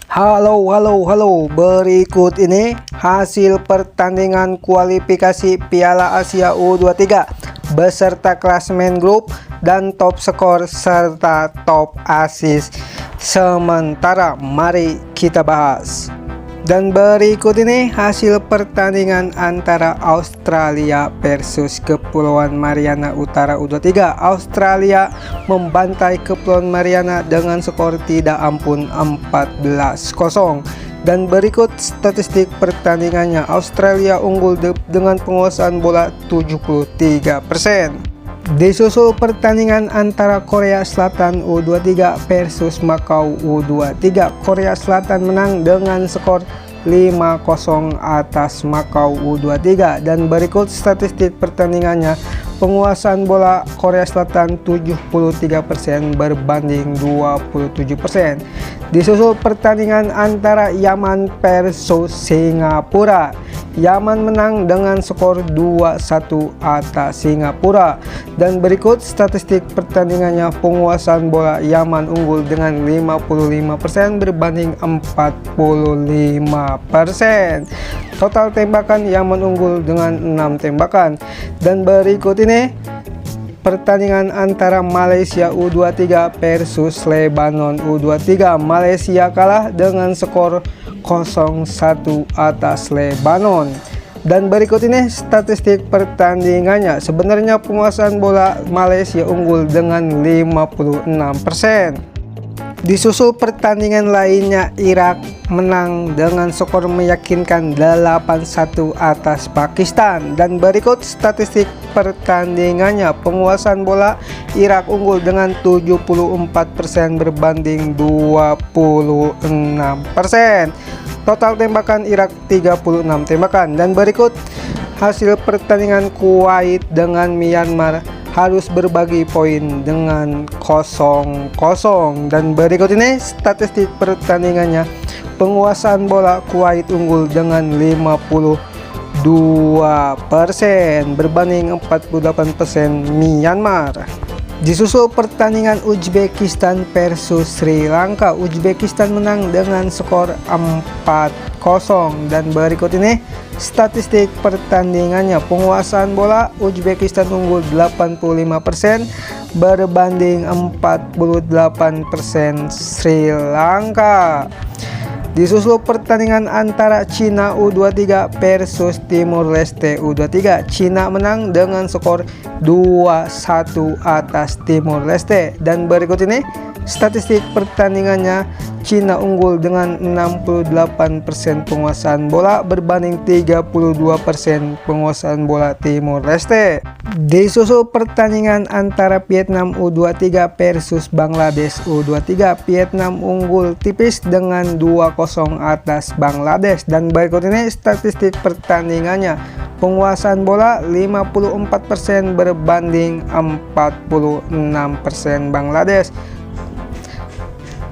Halo. Berikut ini hasil pertandingan kualifikasi Piala Asia U23 beserta klasemen grup dan top skor serta top assist sementara. Mari kita bahas. Dan berikut ini hasil pertandingan antara Australia versus Kepulauan Mariana Utara U23. Australia membantai Kepulauan Mariana dengan skor tidak ampun 14-0. Dan berikut statistik pertandingannya. Australia unggul dengan penguasaan bola 73%. Disusul pertandingan antara Korea Selatan U23 versus Makau U23. Korea Selatan menang dengan skor 5-0 atas Makau U23. Dan berikut statistik pertandingannya. Penguasaan bola Korea Selatan 73% berbanding 27%. Disusul pertandingan antara Yaman versus Singapura. Yaman menang dengan skor 2-1 atas Singapura. Dan berikut statistik pertandingannya. Penguasaan bola Yaman unggul dengan 55% berbanding 45%. Total tembakan Yaman unggul dengan 6 tembakan. Dan berikut ini pertandingan antara Malaysia U23 versus Lebanon U23. Malaysia kalah dengan skor 0-1 atas Lebanon. Dan berikut ini statistik pertandingannya. Sebenarnya penguasaan bola Malaysia unggul dengan 56%. Disusul pertandingan lainnya, Irak menang dengan skor meyakinkan 8-1 atas Pakistan. Dan berikut statistik pertandingannya. Penguasaan bola Irak unggul dengan 74% berbanding 26%. Total tembakan Irak 36 tembakan. Dan berikut hasil pertandingan Kuwait dengan Myanmar harus berbagi poin dengan 0-0. Dan berikut ini statistik pertandingannya. Penguasaan bola Kuwait unggul dengan 52% berbanding 48% Myanmar. Disusul pertandingan Uzbekistan versus Sri Lanka. Uzbekistan menang dengan skor 4-0. Dan berikut ini statistik pertandingannya. Penguasaan bola Uzbekistan unggul 85% berbanding 48% Sri Lanka. Disusul pertandingan antara Cina U23 versus Timur Leste U23. Cina menang dengan skor 2-1 atas Timur Leste. Dan berikut ini statistik pertandingannya. Cina unggul dengan 68% penguasaan bola berbanding 32% penguasaan bola Timur Leste. Disusul pertandingan antara Vietnam U23 versus Bangladesh U23. Vietnam unggul tipis dengan 2-0 atas Bangladesh. Dan berikut ini statistik pertandingannya. Penguasaan bola 54% berbanding 46% Bangladesh.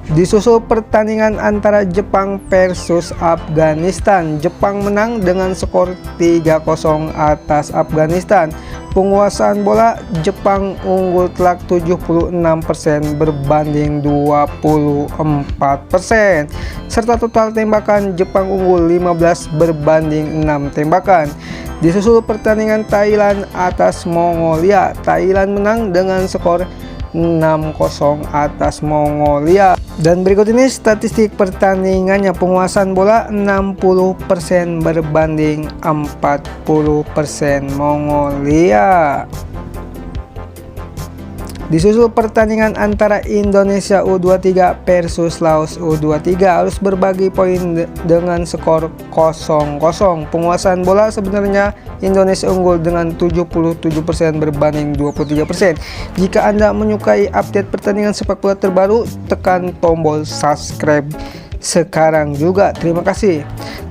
Disusul pertandingan antara Jepang versus Afghanistan. Jepang menang dengan skor 3-0 atas Afghanistan. Penguasaan bola Jepang unggul telak 76% berbanding 24%. Serta total tembakan Jepang unggul 15 berbanding 6 tembakan. Disusul pertandingan Thailand atas Mongolia. Thailand menang dengan skor 6-0 atas Mongolia. Dan berikut ini statistik pertandingannya. Penguasaan bola 60% berbanding 40% Mongolia. Disusul pertandingan antara Indonesia U23 versus Laos U23 harus berbagi poin dengan skor 0-0. Penguasaan bola sebenarnya Indonesia unggul dengan 77% berbanding 23%. Jika Anda menyukai update pertandingan sepak bola terbaru, tekan tombol subscribe sekarang juga. Terima kasih.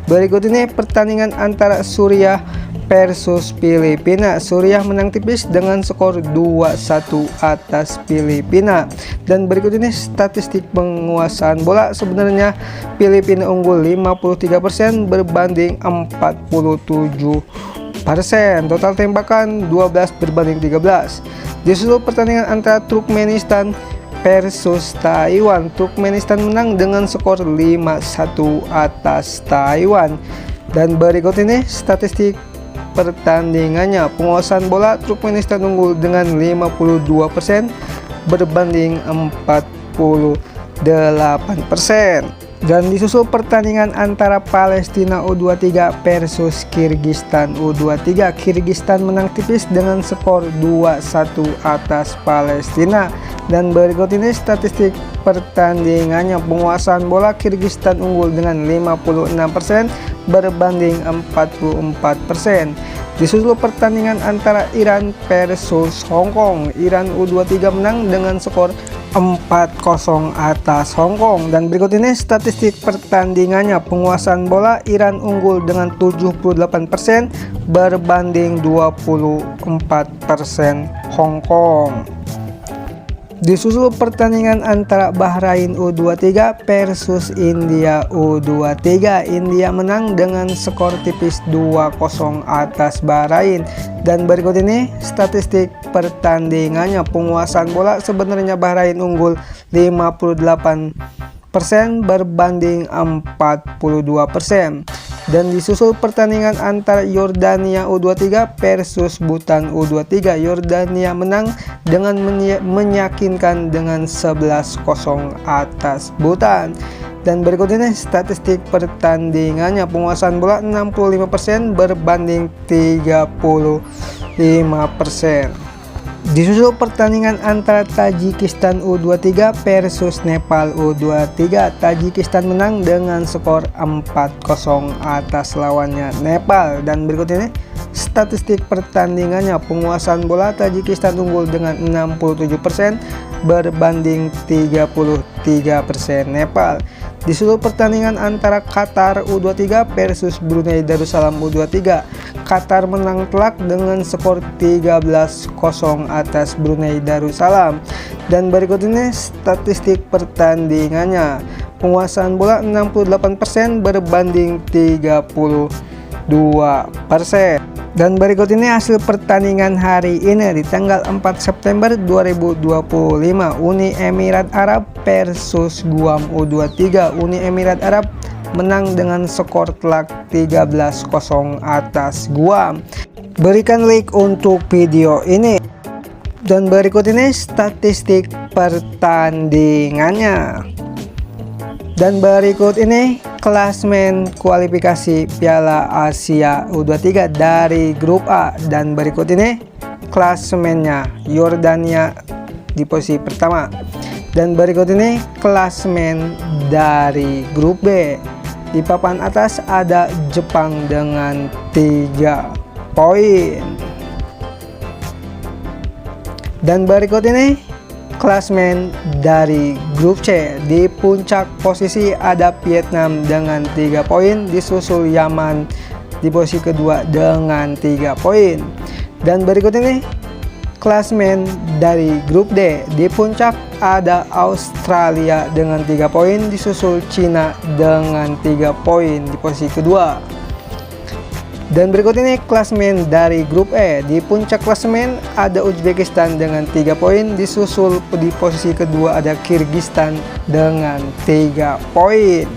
Berikut ini pertandingan antara Suriah versus Filipina. Suriah menang tipis dengan skor 2-1 atas Filipina. Dan berikut ini statistik penguasaan bola. Sebenarnya Filipina unggul 53% berbanding 47%. Total tembakan 12 berbanding 13. Disusul pertandingan antara Turkmenistan versus Taiwan. Turkmenistan menang dengan skor 5-1 atas Taiwan. Dan berikut ini statistik pertandingannya. Penguasaan bola Turkmenistan unggul dengan 52% berbanding 48%. Dan disusul pertandingan antara Palestina U23 versus Kirgistan U23. Kirgistan menang tipis dengan skor 2-1 atas Palestina. Dan berikut ini statistik pertandingannya. Penguasaan bola Kirgistan unggul dengan 56% berbanding 44%. Disusul pertandingan antara Iran versus Hong Kong. Iran U23 menang dengan skor 4-0 atas Hong Kong. Dan berikut ini statistik pertandingannya. Penguasaan bola Iran unggul dengan 78% berbanding 24% Hong Kong. Disusul pertandingan antara Bahrain U23 versus India U23. India menang dengan skor tipis 2-0 atas Bahrain. Dan berikut ini statistik pertandingannya. Penguasaan bola sebenarnya Bahrain unggul 58% berbanding 42%. Dan disusul pertandingan antara Yordania U23 versus Bhutan U23. Yordania menang dengan meyakinkan dengan 11-0 atas Bhutan. Dan berikut ini statistik pertandingannya. Penguasaan bola 65% berbanding 35%. Disusul pertandingan antara Tajikistan U23 versus Nepal U23. Tajikistan menang dengan skor 4-0 atas lawannya Nepal. Dan berikut ini statistik pertandingannya. Penguasaan bola Tajikistan unggul dengan 67% berbanding 33% Nepal. Disusul pertandingan antara Qatar U23 versus Brunei Darussalam U23. Qatar menang telak dengan skor 13-0 atas Brunei Darussalam. Dan berikut ini statistik pertandingannya. Penguasaan bola 68% berbanding 32%. Dan berikut ini hasil pertandingan hari ini di tanggal 4 September 2025. Uni Emirat Arab versus Guam U23. Uni Emirat Arab menang dengan skor telak 13-0 atas Guam. Berikan like untuk video ini. Dan berikut ini statistik pertandingannya. Dan berikut ini klasmen kualifikasi Piala Asia U23 dari grup A. Dan berikut ini klasemennya. Yordania di posisi pertama. Dan berikut ini klasmen dari grup B. Di papan atas ada Jepang dengan 3 poin. Dan berikut ini klasmen dari grup C. Di puncak posisi ada Vietnam dengan 3 poin, disusul Yaman di posisi kedua dengan 3 poin. Dan berikut ini klasmen dari grup D. Di puncak ada Australia dengan 3 poin, disusul Cina dengan 3 poin di posisi kedua. Dan berikut ini klasmen dari grup E. Di puncak klasemen ada Uzbekistan dengan 3 poin, disusul di posisi kedua ada Kirgistan dengan 3 poin.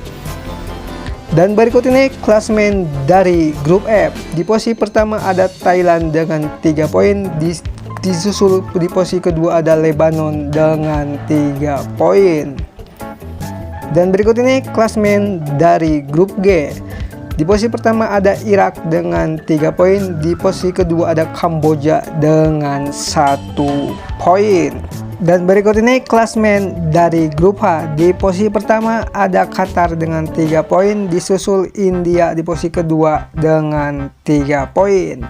Dan berikut ini klasmen dari grup F. Di posisi pertama ada Thailand dengan 3 poin, disusul di posisi kedua ada Lebanon dengan 3 poin. Dan berikut ini klasmen dari grup G. Di posisi pertama ada Irak dengan 3 poin, di posisi kedua ada Kamboja dengan 1 poin. Dan berikut ini klasmen dari grup H. Di posisi pertama ada Qatar dengan 3 poin, disusul India di posisi kedua dengan 3 poin.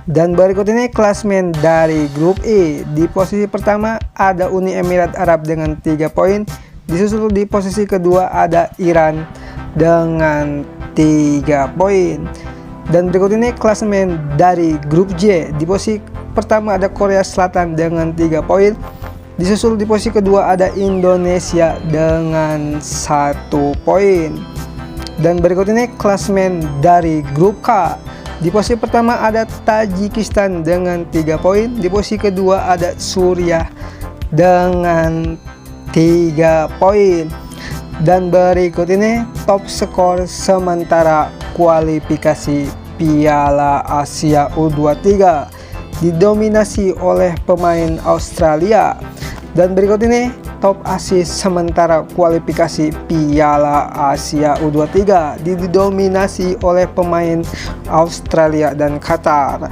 Dan berikut ini klasmen dari grup I. Di posisi pertama ada Uni Emirat Arab dengan 3 poin, disusul di posisi kedua ada Iran dengan 3 poin. Dan berikut ini klasemen dari grup J. Di posisi pertama ada Korea Selatan dengan 3 poin, disusul di posisi kedua ada Indonesia dengan 1 poin. Dan berikut ini klasemen dari grup K. Di posisi pertama ada Tajikistan dengan 3 poin, di posisi kedua ada Suriah dengan 3 poin. Dan berikut ini top skor sementara kualifikasi Piala Asia U23 didominasi oleh pemain Australia. Dan berikut ini top assist sementara kualifikasi Piala Asia U23 didominasi oleh pemain Australia dan Qatar.